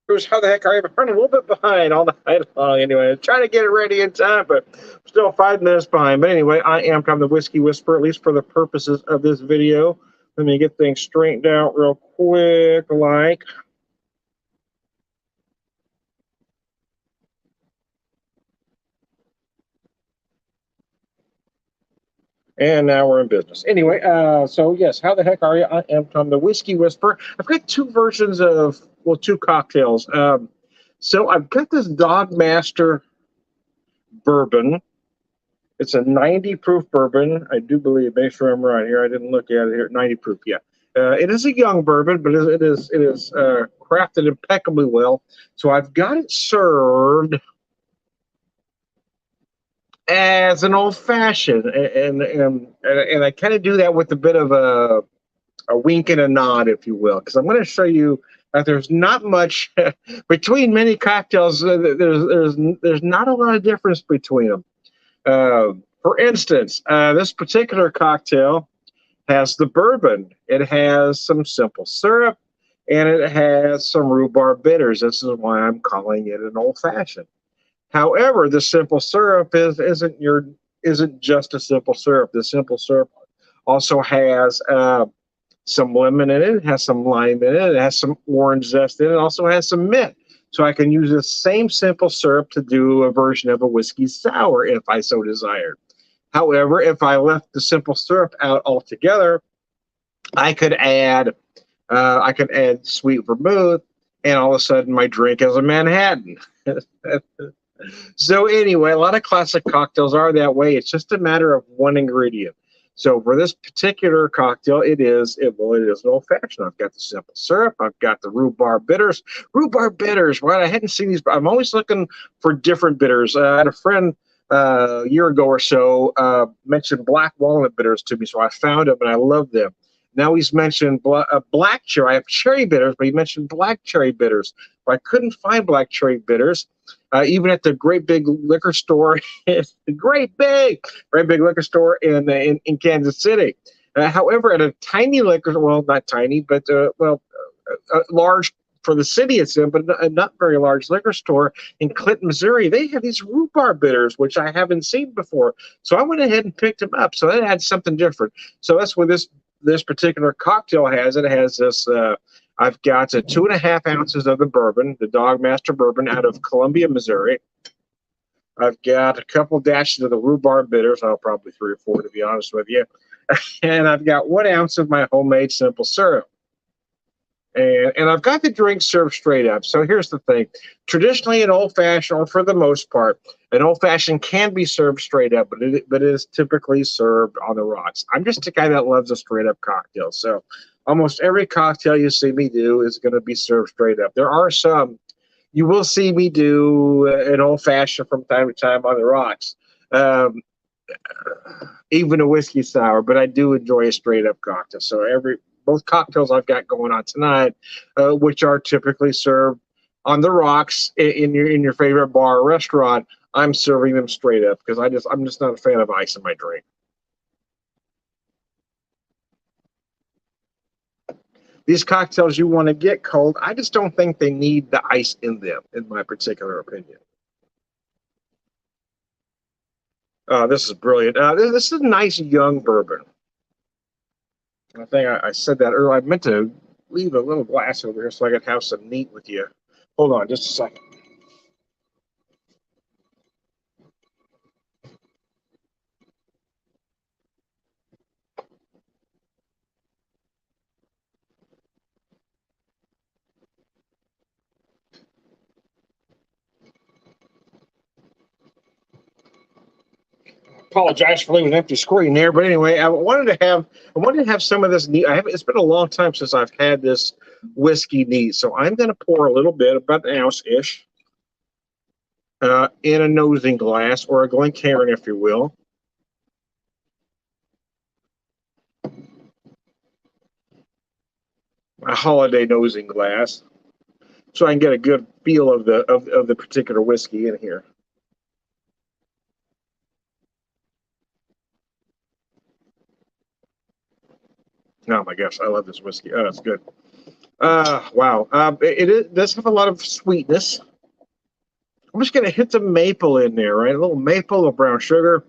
Bruce, how the heck are you? I'm running a little bit behind all night long. Anyway, I'm trying to get it ready in time, but I'm still 5 minutes behind. But anyway, I am Tom the Whiskey Whisperer, at least for the purposes of this video. Let me get things straightened out real quick, like. And now we're in business. Anyway, so yes, how the heck are you? I am Tom the Whiskey Whisperer. I've got two versions of, well, two cocktails. So I've got this Dog Master bourbon. It's a 90 proof bourbon. I do believe, make sure I'm right here. I didn't look at it here. 90 proof, yeah. It is a young bourbon, but it is crafted impeccably well. So I've got it served as an old fashioned, and I kind of do that with a bit of a wink and a nod, if you will, because I'm going to show you that there's not much between many cocktails. There's not a lot of difference between them. For instance, this particular cocktail has the bourbon. It has some simple syrup, and it has some rhubarb bitters. This is why I'm calling it an old fashioned. However, the simple syrup isn't just a simple syrup. The simple syrup also has some lemon in it. It has some lime in it. It has some orange zest in it. It also has some mint. So I can use the same simple syrup to do a version of a whiskey sour if I so desired. However, if I left the simple syrup out altogether, I could add sweet vermouth, and all of a sudden my drink is a Manhattan. So anyway, a lot of classic cocktails are that way. It's just a matter of one ingredient. So for this particular cocktail, it is an old fashioned. I've got the simple syrup. I've got the rhubarb bitters. Rhubarb bitters. Right? I hadn't seen these. I'm always looking for different bitters. I had a friend a year ago or so mentioned black walnut bitters to me, so I found them and I love them. Now he's mentioned black cherry. I have cherry bitters, but he mentioned black cherry bitters. But I couldn't find black cherry bitters. Even at the great big liquor store, the great big liquor store in Kansas City. However, at a tiny liquor, well, not tiny, but large for the city it's in, but a not very large liquor store in Clinton, Missouri, they have these rhubarb bitters, which I haven't seen before. So I went ahead and picked them up. So that adds something different. So that's what this particular cocktail has. It has this. I've got 2.5 ounces of the bourbon, the Dog Master bourbon out of Columbia, Missouri. I've got a couple dashes of the rhubarb bitters, probably 3 or 4 to be honest with you, and I've got 1 ounce of my homemade simple syrup. And I've got the drink served straight up. So here's the thing. Traditionally, an old fashioned, or for the most part, an old fashioned can be served straight up, but it is typically served on the rocks. I'm just a guy that loves a straight up cocktail. So almost every cocktail you see me do is going to be served straight up. There are some you will see me do an old fashioned from time to time on the rocks, um, even a whiskey sour, but I do enjoy a straight up cocktail. So both cocktails I've got going on tonight, which are typically served on the rocks in your favorite bar or restaurant, I'm serving them straight up because I'm just not a fan of ice in my drink. These cocktails you want to get cold, I just don't think they need the ice in them, in my particular opinion. This is brilliant. This is a nice young bourbon. I think I said that earlier. I meant to leave a little glass over here so I could have some neat with you. Hold on just a second. Apologize for leaving an empty screen there, but anyway, I wanted to have some of this neat. It's been a long time since I've had this whiskey neat, so I'm going to pour a little bit, about an ounce ish, in a nosing glass or a Glencairn, if you will. A holiday nosing glass, so I can get a good feel of the particular whiskey in here. Oh my gosh, I love this whiskey. Oh, it's good. Wow. It does have a lot of sweetness. I'm just gonna hit the maple in there, right? A little maple, a little brown sugar.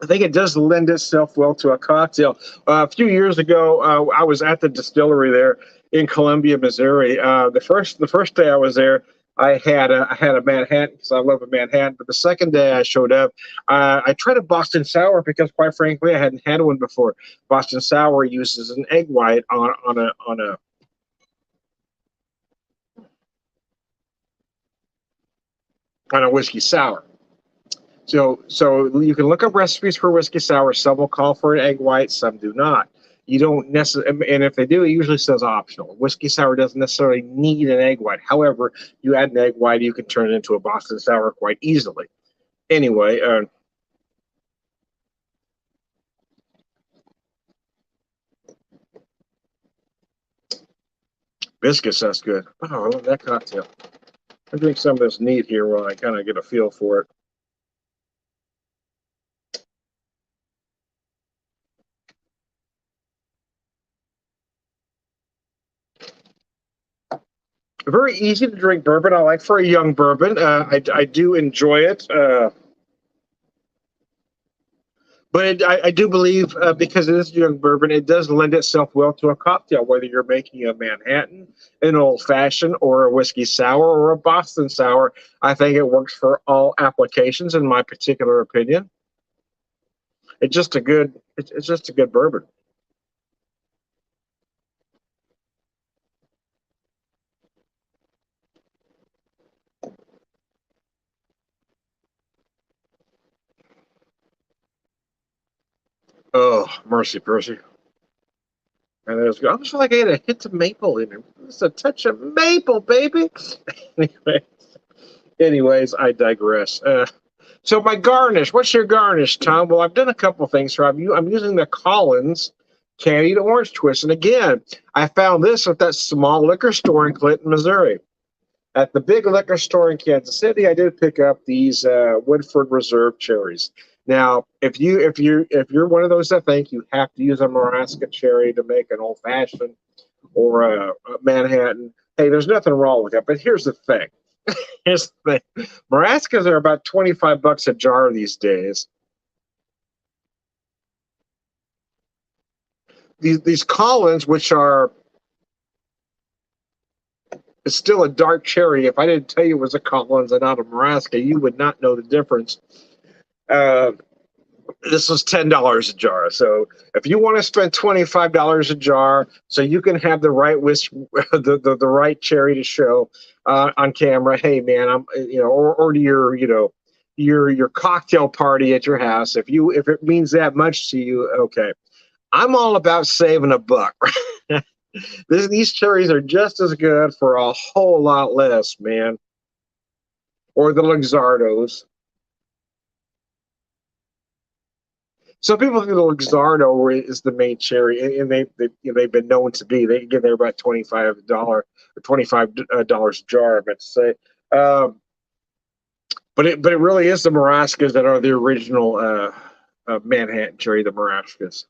I think it does lend itself well to a cocktail. A few years ago, I was at the distillery there in Columbia, Missouri. The first day I was there, I had a Manhattan because I love a Manhattan. But the second day I showed up, I tried a Boston Sour because, quite frankly, I hadn't had one before. Boston Sour uses an egg white on a whiskey sour. So you can look up recipes for whiskey sour. Some will call for an egg white, some do not. You don't necessarily, and if they do, it usually says optional. Whiskey sour doesn't necessarily need an egg white. However, you add an egg white, you can turn it into a Boston sour quite easily. Anyway, biscuits, that's good. Oh, I love that cocktail. I drink some of this neat here while I kind of get a feel for it. Very easy to drink bourbon. I like for a young bourbon. I do enjoy it. But I do believe because it is young bourbon, it does lend itself well to a cocktail, whether you're making a Manhattan, an old fashioned, or a whiskey sour, or a Boston sour. I think it works for all applications, in my particular opinion. It's just a good bourbon. Oh, mercy, Percy. And there's, I just feel like I had a hit of maple in it. Just a touch of maple, baby. anyway, anyways, I digress. So my garnish, what's your garnish, Tom? Well, I've done a couple things here. I'm using the Collins candied orange twist, and again, I found this at that small liquor store in Clinton, Missouri. At the big liquor store in Kansas City, I did pick up these Woodford Reserve cherries. Now, if you're one of those that think you have to use a Marasca cherry to make an old fashioned or a Manhattan, hey, there's nothing wrong with that. But here's the thing. Here's the thing. Marascas are about 25 bucks a jar these days. These Collins, which are it's still a dark cherry. If I didn't tell you it was a Collins and not a Marasca, you would not know the difference. Uh, this was $10 a jar. So if you want to spend $25 a jar, so you can have the right the right cherry to show on camera. Hey man, or to your your cocktail party at your house. If it means that much to you, okay. I'm all about saving a buck. These cherries are just as good for a whole lot less, man. Or the Luxardos. Some people think the Luxardo is the main cherry, and they've been known to be. They get there about $25 a jar. I meant to say, um, but it really is the Marascas that are the original Manhattan cherry, the Marascas.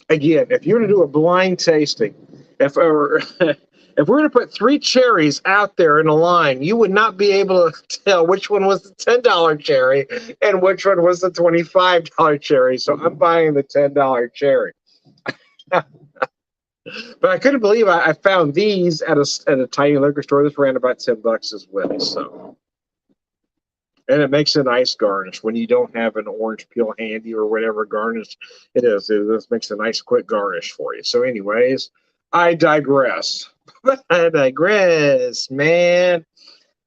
Again, if you're going to do a blind tasting, if or, if we're going to put three cherries out there in a line, you would not be able to tell which one was the $10 cherry and which one was the $25 cherry. So I'm buying the $10 cherry. But I couldn't believe I found these at a tiny liquor store. This ran about $10 as well. So, and it makes a nice garnish when you don't have an orange peel handy or whatever garnish it is. This makes a nice quick garnish for you. So, anyways, I digress. I digress, man.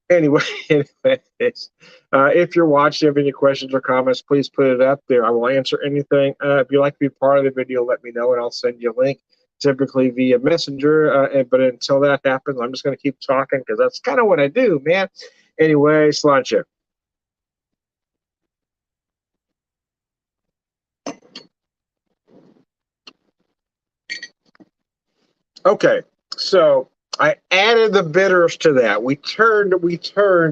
Anyway, anyways, if you're watching, have any questions or comments, please put it up there. I will answer anything. If you'd like to be part of the video, let me know, and I'll send you a link, typically via Messenger. But until that happens, I'm just going to keep talking because that's kind of what I do, man. Anyway, Slancha. Okay, so I added the bitters to that. We turned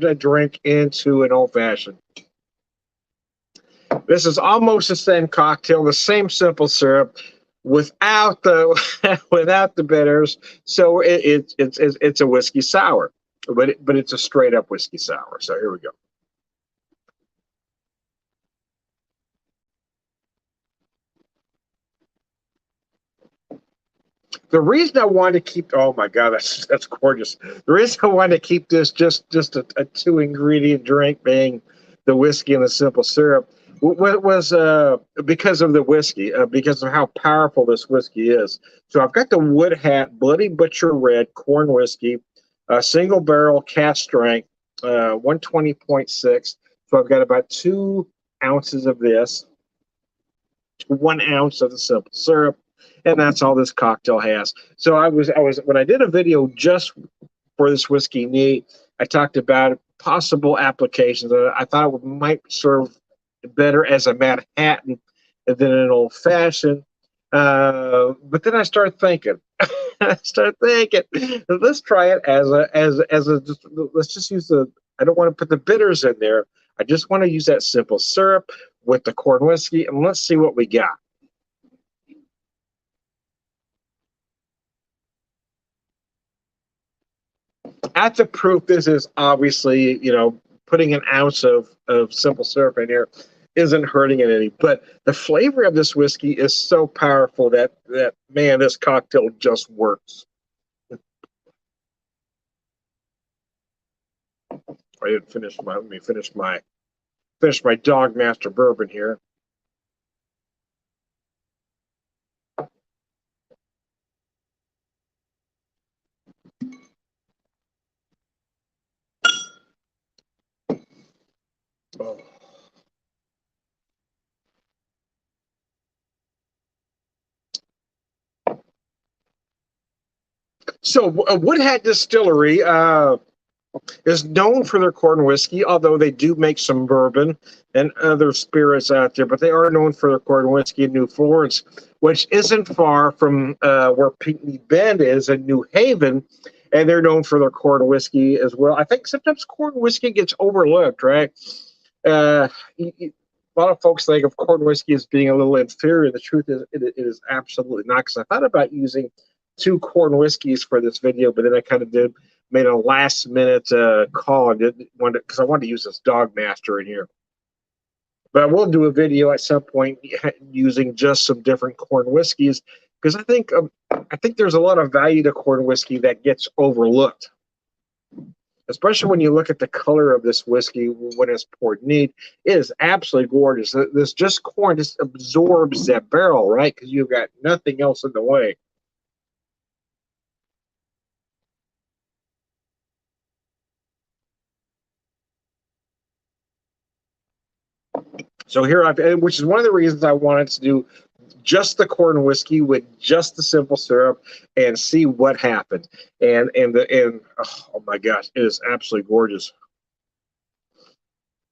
a drink into an old fashioned. This is almost the same cocktail, the same simple syrup, without the without the bitters. So it's a whiskey sour, but it's a straight up whiskey sour. So here we go. The reason I wanted to keep, oh my god, that's gorgeous. The reason I wanted to keep this just a two ingredient drink, being the whiskey and the simple syrup, was because of the whiskey, because of how powerful this whiskey is. So I've got the Wood Hat Bloody Butcher Red corn whiskey, single barrel cask strength, 120.6. So I've got about 2 ounces of this, 1 ounce of the simple syrup, and that's all this cocktail has. So I was when I did a video just for this whiskey neat, I talked about possible applications. I thought it might serve better as a Manhattan than an old fashioned. But then I started thinking, let's try it as a. Let's just use the. I don't want to put the bitters in there. I just want to use that simple syrup with the corn whiskey, and let's see what we got. At the proof, this is obviously, putting an ounce of simple syrup in here isn't hurting it any. But the flavor of this whiskey is so powerful that man, this cocktail just works. I didn't finish my. Let me finish my Dog Master bourbon here. Oh. So Wood Hat Distillery is known for their corn whiskey, although they do make some bourbon and other spirits out there. But they are known for their corn whiskey in New Florence, which isn't far from where Pinckney Bend is in New Haven, and they're known for their corn whiskey as well. I think sometimes corn whiskey gets overlooked, right? A lot of folks think of corn whiskey as being a little inferior. The truth is, it is absolutely not. Because I thought about using 2 corn whiskeys for this video, but then I kind of made a last minute call and didn't want to, because I wanted to use this Dog Master in here. But I will do a video at some point using just some different corn whiskeys, because I think there's a lot of value to corn whiskey that gets overlooked, especially when you look at the color of this whiskey when it's poured neat. It is absolutely gorgeous. This just corn just absorbs that barrel, right? Because you've got nothing else in the way. So here which is one of the reasons I wanted to do just the corn whiskey with just the simple syrup and see what happened. And oh my gosh, it is absolutely gorgeous.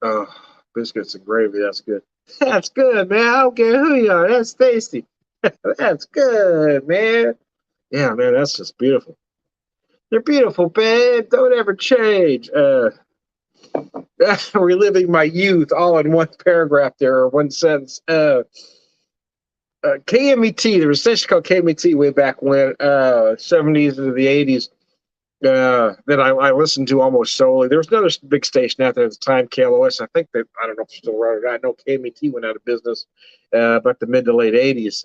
Oh, biscuits and gravy, that's good. That's good, man. I don't care who you are. That's tasty. That's good, man. Yeah, man, that's just beautiful. They're beautiful, babe. Don't ever change. Reliving my youth all in one paragraph there, or one sentence. KMET, there was a station called KMET way back when, 70s to the 80s, that I listened to almost solely. There was another big station out there at the time, KLOS. I think that, I don't know if they're still running. I know KMET went out of business about the mid to late 80s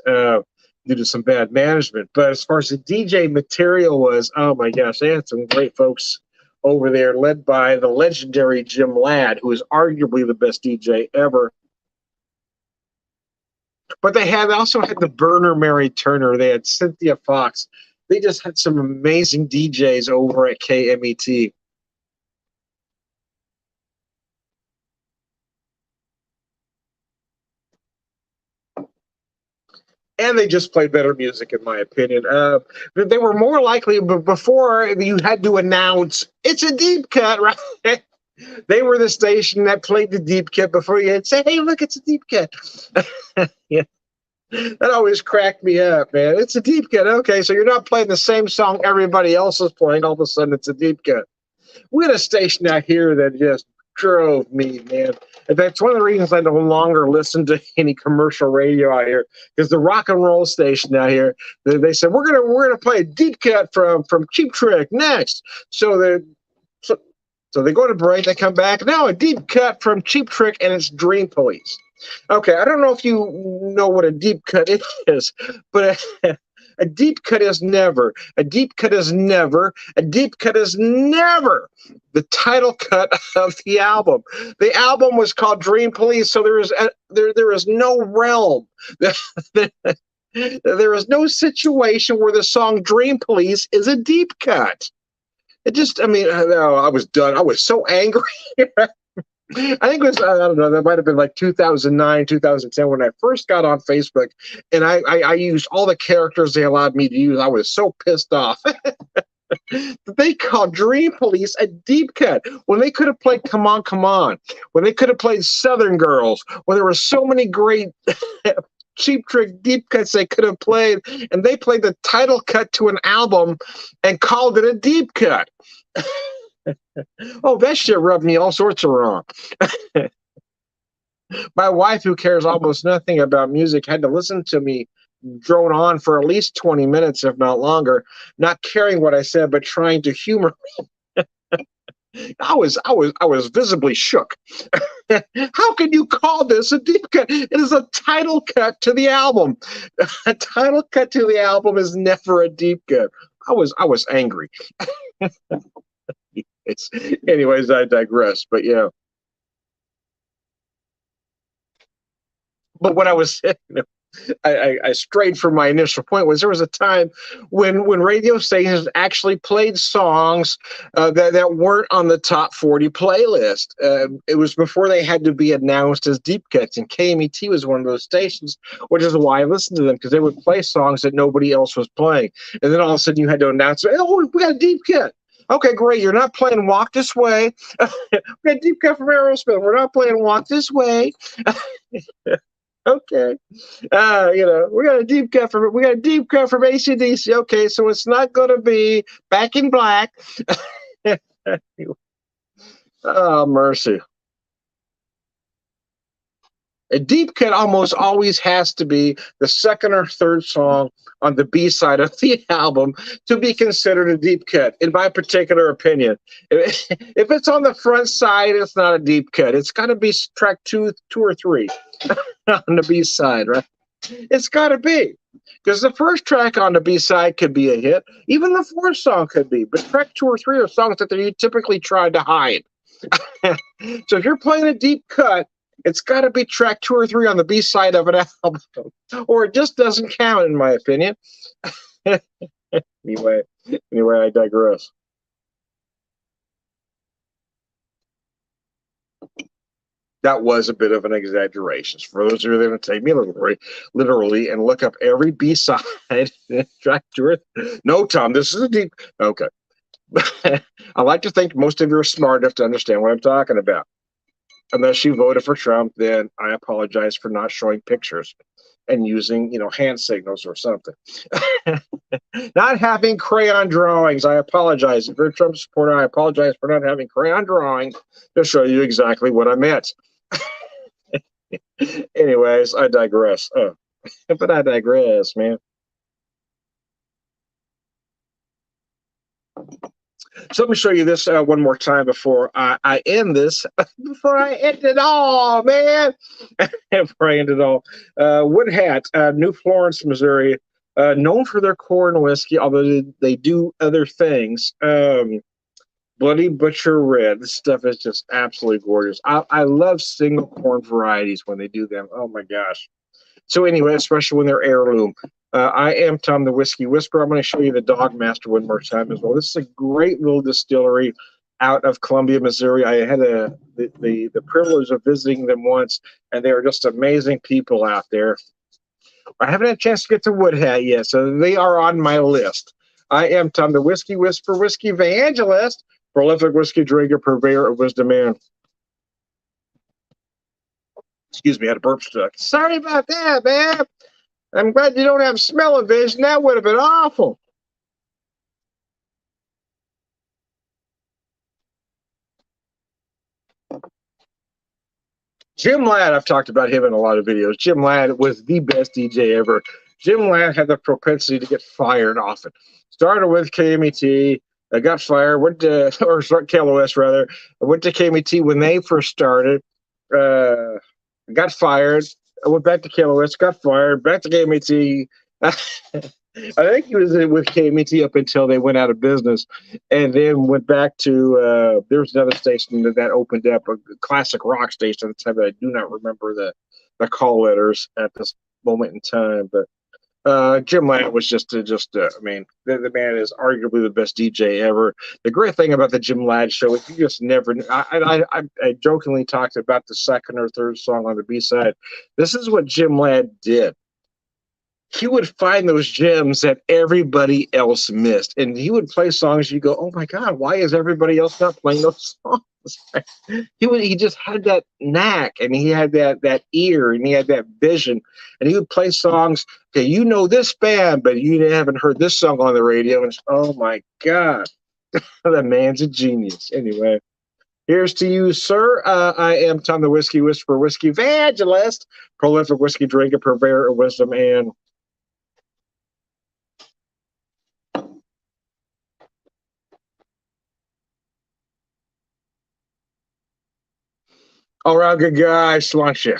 due to some bad management. But as far as the DJ material was, oh my gosh, they had some great folks over there, led by the legendary Jim Ladd, who is arguably the best DJ ever. But they also had the burner Mary Turner. They had Cynthia Fox. They just had some amazing DJs over at KMET. And they just played better music, in my opinion. They were more likely, but before you had to announce, it's a deep cut, right? They were the station that played the deep cut before you had to say, hey, look, it's a deep cut. Yeah. That always cracked me up, man. It's a deep cut. Okay, so you're not playing the same song everybody else is playing. All of a sudden, it's a deep cut. We had a station out here that just drove me, man. And that's one of the reasons I no longer listen to any commercial radio out here, because the rock and roll station out here, they said we're gonna play a deep cut from Cheap Trick next. So so they go to break, they come back. Now a deep cut from Cheap Trick, and it's Dream Police. Okay, I don't know if you know what a deep cut is, but a deep cut is never, a deep cut is never, a deep cut is never the title cut of the album. The album was called Dream Police, so there is no realm. There is no situation where the song Dream Police is a deep cut. It just, I mean, I was done. I was so angry. I think it was, I don't know, that might have been like 2009, 2010 when I first got on Facebook, and I used all the characters they allowed me to use. I was so pissed off. They called Dream Police a deep cut when they could have played Come On, Come On, when they could have played Southern Girls, when there were so many great Cheap Trick deep cuts they could have played, and they played the title cut to an album and called it a deep cut. Oh, that shit rubbed me all sorts of wrong. My wife, who cares almost nothing about music, had to listen to me drone on for at least 20 minutes, if not longer, not caring what I said, but trying to humor me. I was visibly shook. How can you call this a deep cut? It is a title cut to the album. A title cut to the album is never a deep cut. I was angry. Anyways, I digress. But yeah. But what I was saying, I strayed from my initial point, was there was a time when radio stations actually played songs that weren't on the top 40 playlist. It was before they had to be announced as deep cuts, and KMET was one of those stations, which is why I listened to them, because they would play songs that nobody else was playing. And then all of a sudden you had to announce, oh, we got a deep cut. Okay, great. You're not playing Walk This Way. We got a deep cut from Aerosmith. We're not playing Walk This Way. Okay. We got a deep cut from AC/DC. Okay, so it's not gonna be Back in Black. Oh, mercy. A deep cut almost always has to be the second or third song on the B side of the album to be considered a deep cut, in my particular opinion. If it's on the front side, it's not a deep cut. It's got to be track two or three on the B side, right? It's got to be. Because the first track on the B side could be a hit. Even the fourth song could be. But track 2 or 3 are songs that they typically try to hide. So if you're playing a deep cut, it's got to be track 2 or 3 on the B side of an album, or it just doesn't count, in my opinion. Anyway, I digress. That was a bit of an exaggeration. For those of you that are going to take me literally and look up every B side track 2 or 3. No, Tom, this is a deep. Okay. I like to think most of you are smart enough to understand what I'm talking about. Unless you voted for Trump, then I apologize for not showing pictures and using, hand signals or something. Not having crayon drawings. I apologize. If you're a Trump supporter, I apologize for not having crayon drawings to show you exactly what I meant. Anyways, I digress. But I digress, man. So let me show you this one more time before I end this. Before I end it all, man. Before I end it all. Wood Hat, New Florence, Missouri, known for their corn whiskey, although they do other things. Bloody Butcher Red. This stuff is just absolutely gorgeous. I love single corn varieties when they do them. Oh my gosh. So anyway, especially when they're heirloom. I am Tom the Whiskey Whisperer. I'm going to show you the Dog Master one more time as well. This is a great little distillery out of Columbia, Missouri. I had the privilege of visiting them once, and they are just amazing people out there. I haven't had a chance to get to Wood Hat yet, so they are on my list. I am Tom the Whiskey Whisperer, Whiskey Evangelist, prolific whiskey drinker, purveyor of wisdom, man. Excuse me, I had a burp stuck. Sorry about that, man. I'm glad you don't have smell-o-vision. That would have been awful. Jim Ladd, I've talked about him in a lot of videos. Jim Ladd was the best DJ ever. Jim Ladd had the propensity to get fired often. Started with KMET, got fired, went to, or KLOS rather, went to KMET when they first started, uh, got fired. I went back to KLOS, got fired, back to KMET. I think he was with KMET up until they went out of business, and then went back to. There was another station that opened up, a classic rock station at the time. But I do not remember the call letters at this moment in time. But Jim Ladd was I mean, the man is arguably the best DJ ever. The great thing about the Jim Ladd show is you just never. I jokingly talked about the second or third song on the B side. This is what Jim Ladd did. He would find those gems that everybody else missed, and he would play songs. You go, oh my God, why is everybody else not playing those songs? He just had that knack, and he had that ear, and he had that vision, and he would play songs. Okay, you know this band, but you haven't heard this song on the radio, and oh my God, that man's a genius. Anyway. Here's to you, sir. I am Tom the Whiskey Whisperer, Whiskey Evangelist, prolific whiskey drinker, purveyor of wisdom, and all around good guy. Slunch you.